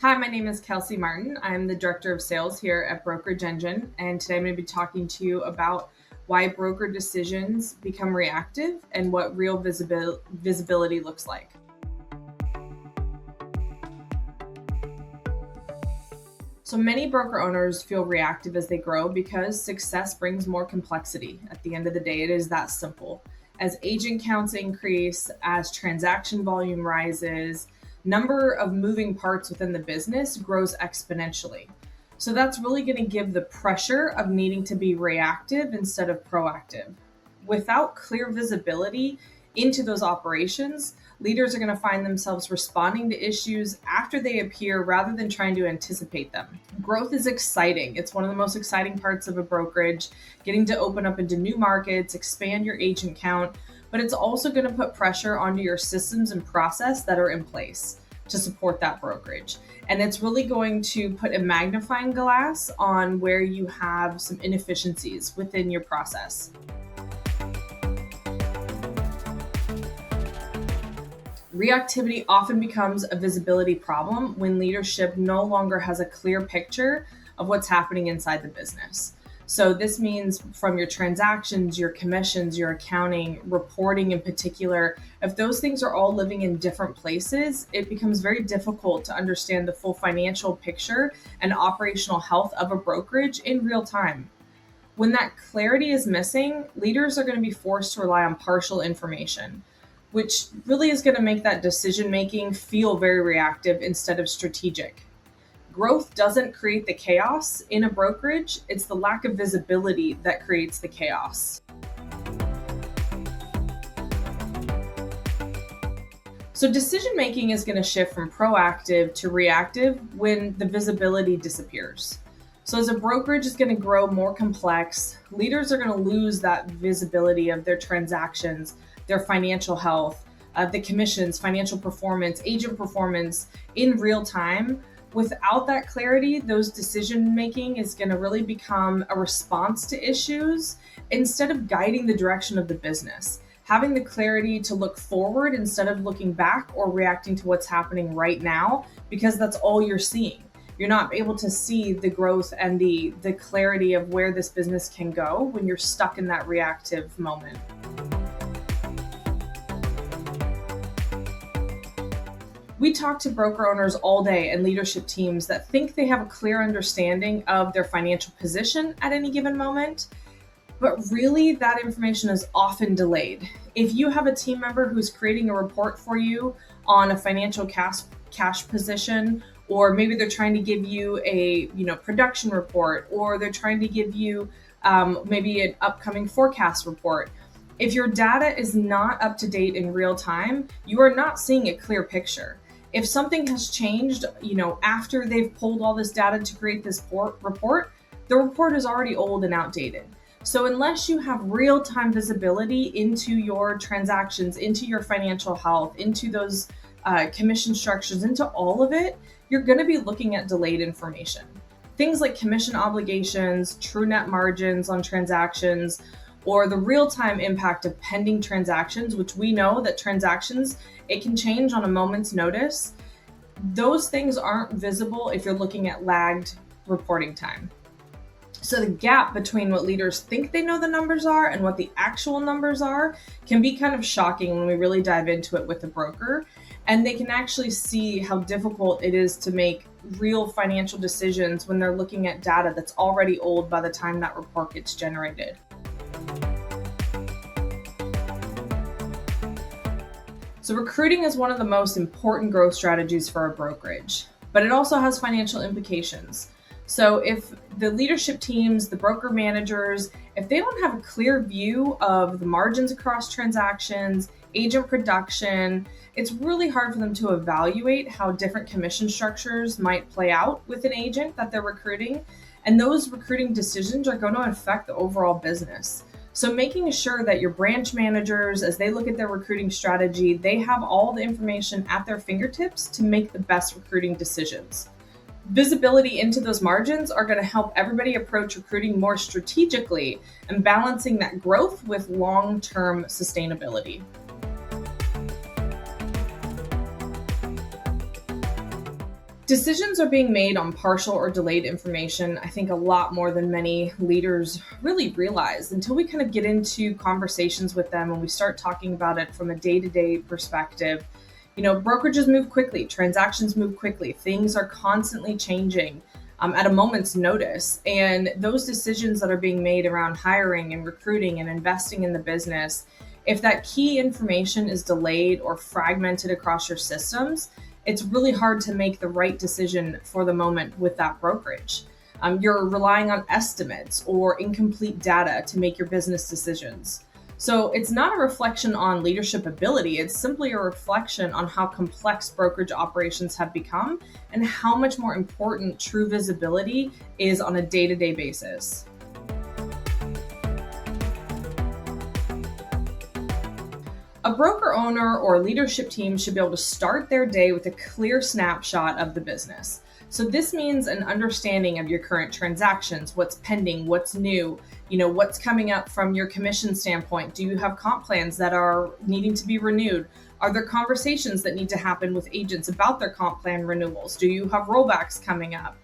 Hi, my name is Kelsy Martin. I'm the Director of Sales here at Brokerage Engine, and today I'm going to be talking to you about why broker decisions become reactive and what real visibility looks like. So many broker owners feel reactive as they grow because success brings more complexity. At the end of the day, it is that simple. As agent counts increase, as transaction volume rises, number of moving parts within the business grows exponentially. So that's really going to give the pressure of needing to be reactive instead of proactive. Without clear visibility into those operations, leaders are going to find themselves responding to issues after they appear rather than trying to anticipate them. Growth is exciting. It's one of the most exciting parts of a brokerage, getting to open up into new markets, expand your agent count, but it's also going to put pressure onto your systems and process that are in place to support that brokerage. And it's really going to put a magnifying glass on where you have some inefficiencies within your process. Reactivity often becomes a visibility problem when leadership no longer has a clear picture of what's happening inside the business. So this means from your transactions, your commissions, your accounting, reporting in particular, if those things are all living in different places, it becomes very difficult to understand the full financial picture and operational health of a brokerage in real time. When that clarity is missing, leaders are going to be forced to rely on partial information, which really is going to make that decision making feel very reactive instead of strategic. Growth doesn't create the chaos in a brokerage, it's the lack of visibility that creates the chaos. So decision making is going to shift from proactive to reactive when the visibility disappears. So as a brokerage is going to grow more complex, leaders are going to lose that visibility of their transactions, their financial health, the commissions, financial performance, agent performance in real time. Without that clarity, those decision making is going to really become a response to issues instead of guiding the direction of the business. Having the clarity to look forward instead of looking back or reacting to what's happening right now, because that's all you're seeing. You're not able to see the growth and the clarity of where this business can go when you're stuck in that reactive moment. We talk to broker owners all day and leadership teams that think they have a clear understanding of their financial position at any given moment, but really that information is often delayed. If you have a team member who's creating a report for you on a financial cash position, or maybe they're trying to give you a production report, or they're trying to give you maybe an upcoming forecast report. If your data is not up to date in real time, you are not seeing a clear picture. If something has changed, after they've pulled all this data to create this report, the report is already old and outdated. So unless you have real-time visibility into your transactions, into your financial health, into those commission structures, into all of it, you're going to be looking at delayed information. Things like commission obligations, true net margins on transactions, or the real-time impact of pending transactions, which we know that transactions, it can change on a moment's notice. Those things aren't visible if you're looking at lagged reporting time. So the gap between what leaders think they know the numbers are and what the actual numbers are can be kind of shocking when we really dive into it with the broker. And they can actually see how difficult it is to make real financial decisions when they're looking at data that's already old by the time that report gets generated. So recruiting is one of the most important growth strategies for a brokerage, but it also has financial implications. So if the leadership teams, the broker managers, if they don't have a clear view of the margins across transactions, agent production, it's really hard for them to evaluate how different commission structures might play out with an agent that they're recruiting. And those recruiting decisions are going to affect the overall business. So making sure that your branch managers, as they look at their recruiting strategy, they have all the information at their fingertips to make the best recruiting decisions. Visibility into those margins are going to help everybody approach recruiting more strategically and balancing that growth with long-term sustainability. Decisions are being made on partial or delayed information, I think a lot more than many leaders really realize until we kind of get into conversations with them and we start talking about it from a day-to-day perspective. Brokerages move quickly, transactions move quickly, things are constantly changing at a moment's notice. And those decisions that are being made around hiring and recruiting and investing in the business, if that key information is delayed or fragmented across your systems, it's really hard to make the right decision for the moment with that brokerage. You're relying on estimates or incomplete data to make your business decisions. So it's not a reflection on leadership ability. It's simply a reflection on how complex brokerage operations have become and how much more important true visibility is on a day-to-day basis. A broker owner or leadership team should be able to start their day with a clear snapshot of the business. So this means an understanding of your current transactions, what's pending, what's new, what's coming up from your commission standpoint. Do you have comp plans that are needing to be renewed? Are there conversations that need to happen with agents about their comp plan renewals? Do you have rollbacks coming up?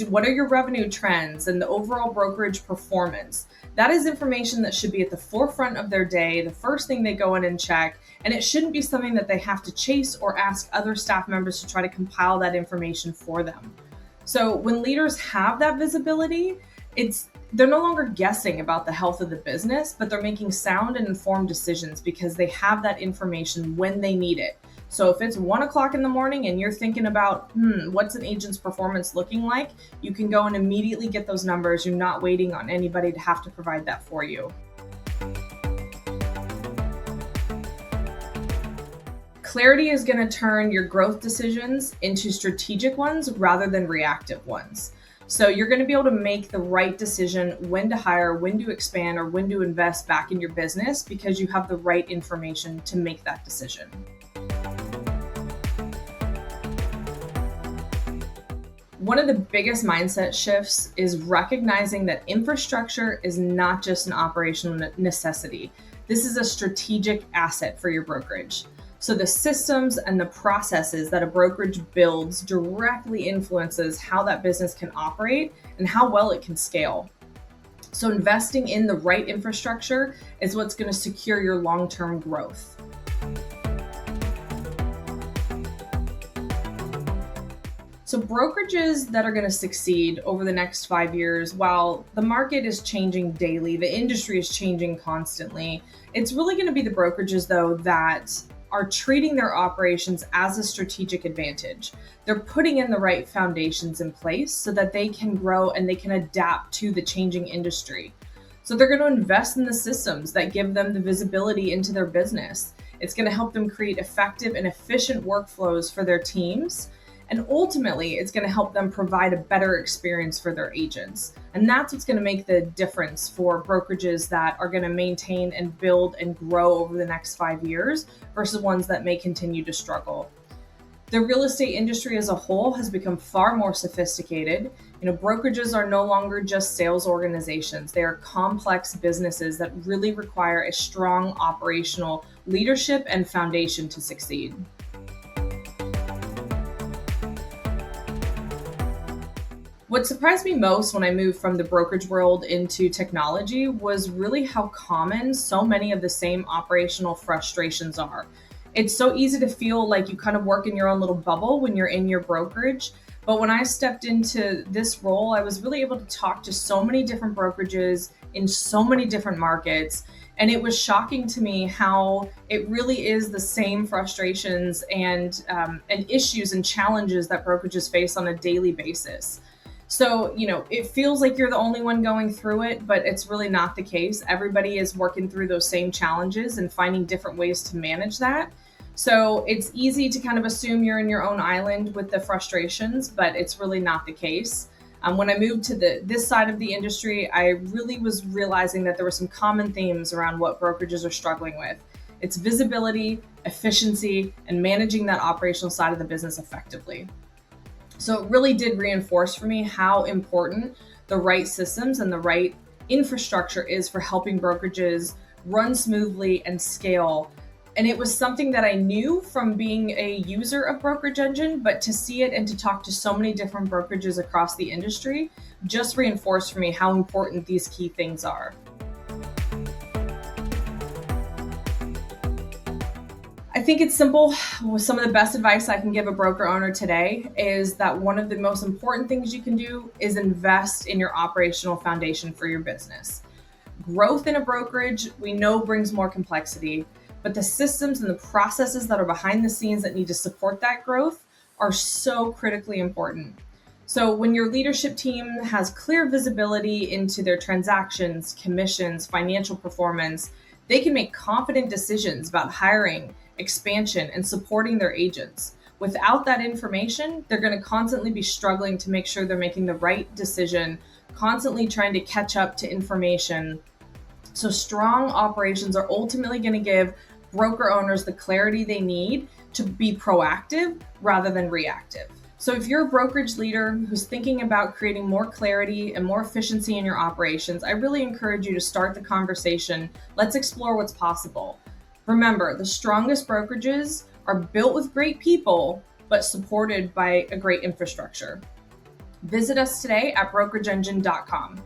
What are your revenue trends and the overall brokerage performance? That is information that should be at the forefront of their day, the first thing they go in and check, and it shouldn't be something that they have to chase or ask other staff members to try to compile that information for them. So when leaders have that visibility, they're no longer guessing about the health of the business, but they're making sound and informed decisions because they have that information when they need it. So if it's 1:00 in the morning and you're thinking about, what's an agent's performance looking like, you can go and immediately get those numbers. You're not waiting on anybody to have to provide that for you. Clarity is going to turn your growth decisions into strategic ones rather than reactive ones. So you're going to be able to make the right decision when to hire, when to expand, or when to invest back in your business because you have the right information to make that decision. One of the biggest mindset shifts is recognizing that infrastructure is not just an operational necessity. This is a strategic asset for your brokerage. So the systems and the processes that a brokerage builds directly influences how that business can operate and how well it can scale. So investing in the right infrastructure is what's going to secure your long-term growth. So brokerages that are going to succeed over the next 5 years, while the market is changing daily, the industry is changing constantly, it's really going to be the brokerages, though, that are treating their operations as a strategic advantage. They're putting in the right foundations in place so that they can grow and they can adapt to the changing industry. So they're going to invest in the systems that give them the visibility into their business. It's going to help them create effective and efficient workflows for their teams. And ultimately, it's going to help them provide a better experience for their agents. And that's what's going to make the difference for brokerages that are going to maintain and build and grow over the next 5 years versus ones that may continue to struggle. The real estate industry as a whole has become far more sophisticated. Brokerages are no longer just sales organizations. They are complex businesses that really require a strong operational leadership and foundation to succeed. What surprised me most when I moved from the brokerage world into technology was really how common so many of the same operational frustrations are. It's so easy to feel like you kind of work in your own little bubble when you're in your brokerage. But when I stepped into this role, I was really able to talk to so many different brokerages in so many different markets. And it was shocking to me how it really is the same frustrations and issues and challenges that brokerages face on a daily basis. So, it feels like you're the only one going through it, but it's really not the case. Everybody is working through those same challenges and finding different ways to manage that. So it's easy to kind of assume you're in your own island with the frustrations, but it's really not the case. When I moved to this side of the industry, I really was realizing that there were some common themes around what brokerages are struggling with. It's visibility, efficiency, and managing that operational side of the business effectively. So it really did reinforce for me how important the right systems and the right infrastructure is for helping brokerages run smoothly and scale And it was something that I knew from being a user of Brokerage Engine, but to see it and to talk to so many different brokerages across the industry just reinforced for me how important these key things are. I think it's simple. Some of the best advice I can give a broker owner today is that one of the most important things you can do is invest in your operational foundation for your business. Growth in a brokerage, we know, brings more complexity, but the systems and the processes that are behind the scenes that need to support that growth are so critically important. So when your leadership team has clear visibility into their transactions, commissions, financial performance, they can make confident decisions about hiring, expansion, and supporting their agents. Without that information, they're going to constantly be struggling to make sure they're making the right decision, constantly trying to catch up to information. So strong operations are ultimately going to give broker owners the clarity they need to be proactive rather than reactive. So if you're a brokerage leader who's thinking about creating more clarity and more efficiency in your operations, I really encourage you to start the conversation. Let's explore what's possible. Remember, the strongest brokerages are built with great people, but supported by a great infrastructure. Visit us today at brokerageengine.com.